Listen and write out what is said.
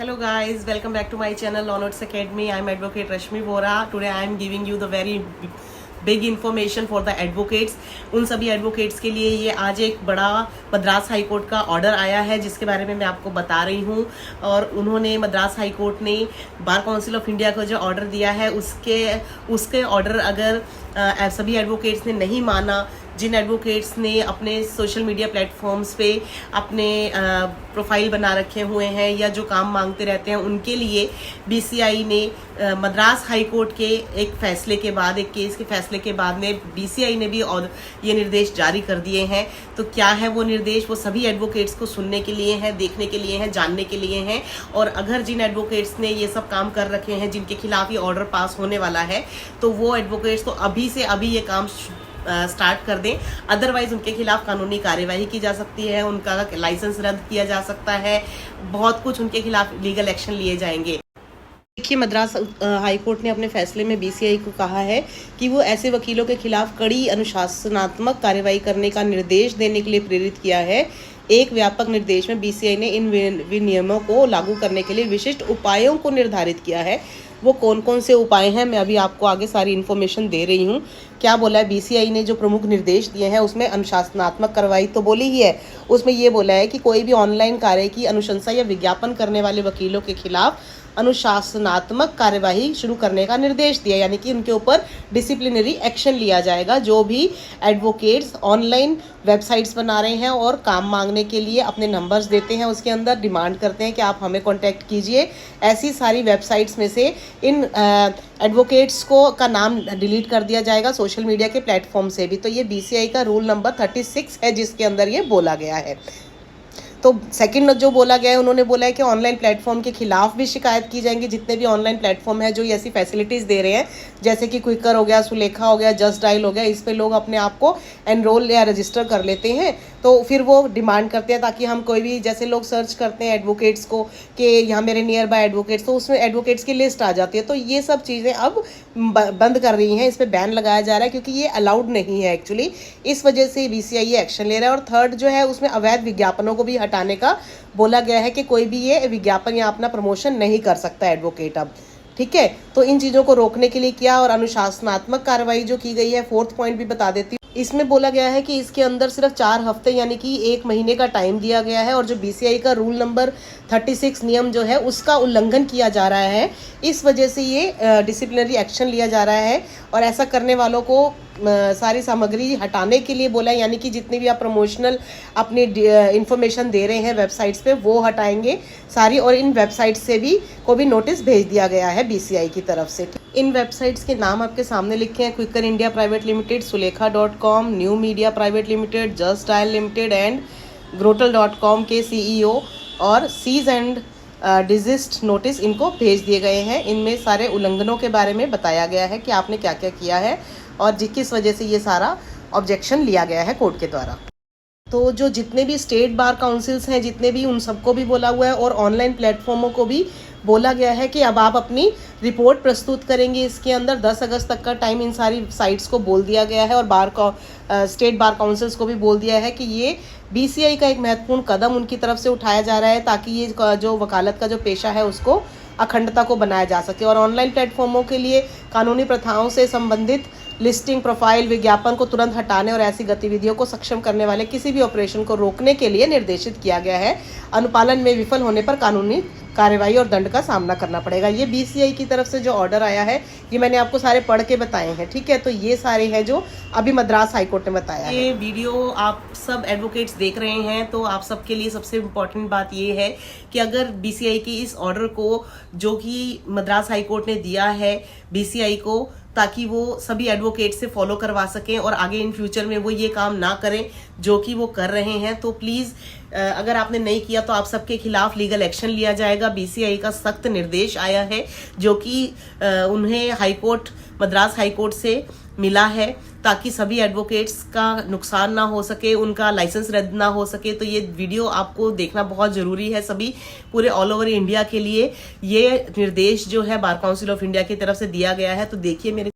Hello guys, welcome back to my channel Law Notes Academy. I am Advocate Rashmi Vora. Today I am giving you the very big information for the advocates. उन सभी advocates के लिए ये आज एक बड़ा Madras high court का order आया है जिसके बारे में मैं आपको बता रही हूँ। और उन्होंने मद्रास हाई कोर्ट ने बार काउंसिल ऑफ इंडिया को जो ऑर्डर दिया है उसके ऑर्डर अगर सभी एडवोकेट्स ने नहीं माना, जिन एडवोकेट्स ने अपने सोशल मीडिया प्लेटफॉर्म्स पे अपने प्रोफाइल बना रखे हुए हैं या जो काम मांगते रहते हैं, उनके लिए बीसीआई ने मद्रास हाई कोर्ट के एक फैसले के बाद, एक केस के फैसले के बाद में बीसीआई ने भी और ये निर्देश जारी कर दिए हैं। तो क्या है वो निर्देश? वो सभी एडवोकेट्स को सुनने के लिए हैं, देखने के लिए हैं, जानने के लिए हैं। और अगर जिन एडवोकेट्स ने ये सब काम कर रखे हैं, जिनके खिलाफ ये ऑर्डर पास होने वाला है, तो वो एडवोकेट्स तो अभी से अभी ये काम स्टार्ट कर दें, अदरवाइज उनके खिलाफ कानूनी कार्यवाही की जा सकती है, उनका लाइसेंस रद्द किया जा सकता है, बहुत कुछ उनके खिलाफ लीगल एक्शन लिए जाएंगे। देखिए, मद्रास हाई कोर्ट ने अपने फैसले में बीसीआई को कहा है कि वो ऐसे वकीलों के खिलाफ कड़ी अनुशासनात्मक कार्रवाई करने का निर्देश देने के लिए प्रेरित किया है। एक व्यापक निर्देश में बीसीआई ने इन विनियमों को लागू करने के लिए विशिष्ट उपायों को निर्धारित किया है। वो कौन कौन से उपाय हैं, मैं अभी आपको आगे सारी इन्फॉर्मेशन दे रही हूँ। क्या बोला है बीसीआई ने? जो प्रमुख निर्देश दिए हैं उसमें अनुशासनात्मक कार्रवाई तो बोली ही है, उसमें ये बोला है कि कोई भी ऑनलाइन कार्य की अनुशंसा या विज्ञापन करने वाले वकीलों के खिलाफ अनुशासनात्मक कार्यवाही शुरू करने का निर्देश दिया, यानी कि उनके ऊपर डिसिप्लिनरी एक्शन लिया जाएगा। जो भी एडवोकेट्स ऑनलाइन वेबसाइट्स बना रहे हैं और काम मांगने के लिए अपने नंबर्स देते हैं, उसके अंदर डिमांड करते हैं कि आप हमें कांटेक्ट कीजिए, ऐसी सारी वेबसाइट्स में से इन एडवोकेट्स को का नाम डिलीट कर दिया जाएगा सोशल मीडिया के प्लेटफॉर्म से भी। तो ये बीसीआई का रूल नंबर 36 है जिसके अंदर ये बोला गया है। तो सेकंड जो बोला गया है, उन्होंने बोला है कि ऑनलाइन प्लेटफॉर्म के खिलाफ भी शिकायत की जाएंगी। जितने भी ऑनलाइन प्लेटफॉर्म है जो ऐसी फैसिलिटीज़ दे रहे हैं, जैसे कि क्विकर हो गया, सुलेखा हो गया, जस्ट डायल हो गया, इस पे लोग अपने आप को एनरोल या रजिस्टर कर लेते हैं। तो फिर वो डिमांड करते हैं ताकि हम कोई भी, जैसे लोग सर्च करते हैं एडवोकेट्स को कि यहाँ मेरे नियर बाय एडवोकेट्स, तो उसमें एडवोकेट्स की लिस्ट आ जाती है। तो ये सब चीज़ें अब बंद कर रही हैं, इस पर बैन लगाया जा रहा है क्योंकि ये अलाउड नहीं है एक्चुअली। इस वजह से बीसीआई ये एक्शन ले रहा है। और थर्ड जो है, उसमें अवैध विज्ञापनों को भी हटाने का बोला गया है कि कोई भी ये विज्ञापन या अपना प्रमोशन नहीं कर सकता एडवोकेट अब। ठीक है, तो इन चीज़ों को रोकने के लिए क्या और अनुशासनात्मक कार्रवाई जो की गई है, फोर्थ पॉइंट भी बता देती हूँ। इसमें बोला गया है कि इसके अंदर सिर्फ 4 हफ्ते यानी कि 1 महीने का टाइम दिया गया है। और जो बीसीआई का रूल नंबर 36 नियम जो है उसका उल्लंघन किया जा रहा है, इस वजह से ये डिसिप्लिनरी एक्शन लिया जा रहा है। और ऐसा करने वालों को सारी सामग्री हटाने के लिए बोला है, यानी कि जितनी भी आप प्रमोशनल अपनी इंफॉर्मेशन दे रहे हैं वेबसाइट्स पे, वो हटाएंगे सारी। और इन वेबसाइट्स से भी को भी नोटिस भेज दिया गया है बीसीआई की तरफ से। इन वेबसाइट्स के नाम आपके सामने लिखे हैं: क्विकर इंडिया प्राइवेट लिमिटेड, सुलेखा.com, new media private limited, just dial limited and ग्रोटल.com के सीईओ। और सीज एंड डिजिस्ट नोटिस इनको भेज दिए गए हैं। इनमें सारे उल्लंघनों के बारे में बताया गया है कि आपने क्या क्या किया है और किस वजह से ये सारा ऑब्जेक्शन लिया गया है कोर्ट के द्वारा। तो जो जितने भी स्टेट बार काउंसिल्स हैं, जितने भी, उन सबको भी बोला हुआ है और ऑनलाइन प्लेटफॉर्मों को भी बोला गया है कि अब आप अपनी रिपोर्ट प्रस्तुत करेंगे। इसके अंदर 10 अगस्त तक का टाइम इन सारी साइट्स को बोल दिया गया है। और स्टेट बार काउंसिल्स को भी बोल दिया है कि ये बीसीआई का एक महत्वपूर्ण कदम उनकी तरफ से उठाया जा रहा है ताकि ये जो वकालत का जो पेशा है उसको अखंडता को बनाया जा सके। और ऑनलाइन प्लेटफॉर्मों के लिए कानूनी प्रथाओं से संबंधित लिस्टिंग, प्रोफाइल, विज्ञापन को तुरंत हटाने और ऐसी गतिविधियों को सक्षम करने वाले किसी भी ऑपरेशन को रोकने के लिए निर्देशित किया गया है। अनुपालन में विफल होने पर कानूनी कार्रवाई और दंड का सामना करना पड़ेगा। ये बीसीआई की तरफ से जो ऑर्डर आया है, ये मैंने आपको सारे पढ़ के बताए हैं। ठीक है, तो ये सारे हैं जो अभी मद्रास हाईकोर्ट ने बताया है। ये वीडियो आप सब एडवोकेट्स देख रहे हैं, तो आप सबके लिए सबसे इम्पोर्टेंट बात ये है कि अगर बीसीआई की इस ऑर्डर को, जो कि मद्रास हाईकोर्ट ने दिया है बीसीआई को, ताकि वो सभी एडवोकेट से फॉलो करवा सकें और आगे इन फ्यूचर में वो ये काम ना करें जो कि वो कर रहे हैं, तो प्लीज़ अगर आपने नहीं किया तो आप सबके खिलाफ लीगल एक्शन लिया जाएगा। बीसीआई का सख्त निर्देश आया है जो कि उन्हें हाईकोर्ट, मद्रास हाईकोर्ट से मिला है, ताकि सभी एडवोकेट्स का नुकसान ना हो सके, उनका लाइसेंस रद्द ना हो सके। तो ये वीडियो आपको देखना बहुत ज़रूरी है, सभी पूरे ऑल ओवर इंडिया के लिए ये निर्देश जो है बार काउंसिल ऑफ इंडिया की तरफ से दिया गया है। तो देखिए मेरे